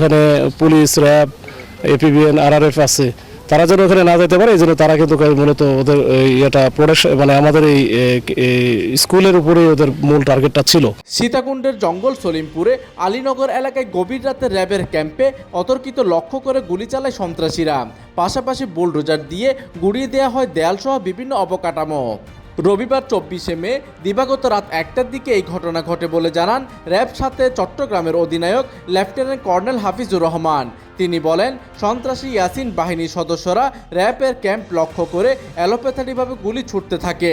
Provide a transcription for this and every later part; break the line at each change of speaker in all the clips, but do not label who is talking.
ওখানে police, RAB, APBN, RRF আছে, তারা যেন ওখানে না যেতে পারে, এই জন্য তারা কিন্তু মূলত ওদের ইয়েটা প্রোডাকশন মানে আমাদের এই স্কুলের উপরে ওদের মূল টার্গেটটা ছিল।
সীতাকুণ্ডের জঙ্গল সলিমপুরে আলীনগর এলাকায় গভীর রাতে র্যাবের ক্যাম্পে অতর্কিত লক্ষ্য করে গুলি চালায় সন্ত্রাসীরা। পাশাপাশি বুলডোজার দিয়ে গুড়িয়ে দেওয়া হয় দেয়ালসহ বিভিন্ন অবকাঠামো। রবিবার 24শে মে দিবাগত রাত 1টার দিকে এই ঘটনা ঘটে বলে জানান র্যাব 7 চট্টগ্রামের অধিনায়ক লেফটেন্যান্ট কর্নেল হাফিজুর রহমান। তিনি বলেন, সন্ত্রাসী ইয়াসিন বাহিনীর সদস্যরা র্যাবের ক্যাম্প লক্ষ্য করে এলোপাথারিভাবে গুলি ছুটতে থাকে।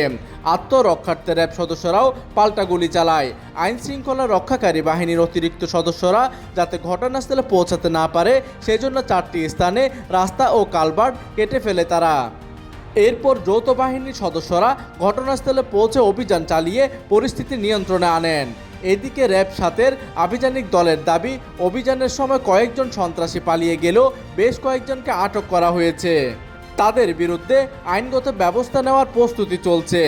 আত্মরক্ষার্থে র্যাব সদস্যরাও পাল্টা গুলি চালায়। আইন শৃঙ্খলা রক্ষাকারী বাহিনীর অতিরিক্ত সদস্যরা যাতে ঘটনাস্থলে পৌঁছাতে না পারে সেজন্য 4টি স্থানে রাস্তা ও কালভার্ট কেটে ফেলে তারা। এরপর যৌথ বাহিনীর সদস্যরা ঘটনাস্থলে পৌঁছে অভিযান চালিয়ে পরিস্থিতি নিয়ন্ত্রণে আনেন। এদিকে র্যাব 7-এর আভিযানিক দলের দাবি, অভিযানের সময় কয়েকজন সন্ত্রাসী পালিয়ে গেলেও বেশ কয়েকজনকে আটক করা হয়েছে। তাদের বিরুদ্ধে আইনগত ব্যবস্থা নেওয়ার প্রস্তুতি চলছে।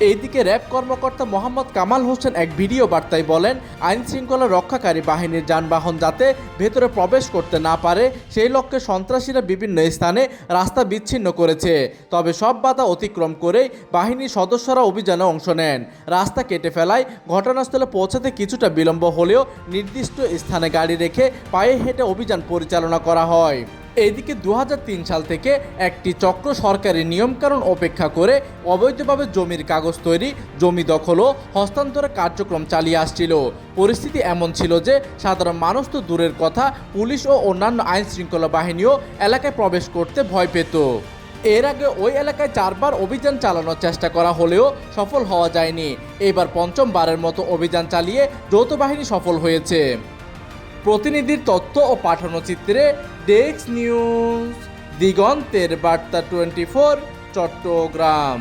এইদিকে র্যাব কর্মকর্তা মোহাম্মদ কামাল হোসেন এক ভিডিও বার্তায় বলেন, আইন শৃঙ্খলা রক্ষাকারী বাহিনীর যানবাহন যাতে ভেতরে প্রবেশ করতে না পারে সেই লক্ষ্যে সন্ত্রাসীরা বিভিন্ন স্থানে রাস্তা বিচ্ছিন্ন করেছে। তবে সব বাধা অতিক্রম করেই বাহিনীর সদস্যরা অভিযানে অংশ নেন। রাস্তা কেটে ফেলায় ঘটনাস্থলে পৌঁছাতে কিছুটা বিলম্ব হলেও নির্দিষ্ট স্থানে গাড়ি রেখে পায়ে হেঁটে অভিযান পরিচালনা করা হয়। এদিকে 2003 সাল থেকে একটি চক্র সরকারি নিয়মকানুন উপেক্ষা করে অবৈধভাবে জমির কাগজ তৈরি, জমি দখল ও হস্তান্তরের কার্যক্রম চালিয়ে আসছিল। পরিস্থিতি এমন ছিল যে সাধারণ মানুষ তো দূরের কথা, পুলিশ ও অন্যান্য আইন শৃঙ্খলা বাহিনীও এলাকায় প্রবেশ করতে ভয় পেত। এর আগে ওই এলাকায় 4বার অভিযান চালানোর চেষ্টা করা হলেও সফল হওয়া যায়নি। এবার 5মবারের মতো অভিযান চালিয়ে যৌথ বাহিনী সফল হয়েছে। প্রতিনিধির তথ্য ও পাঠানো চিত্রে ডেস্ক নিউজ, দিগন্তের বার্তা 24, চট্টগ্রাম।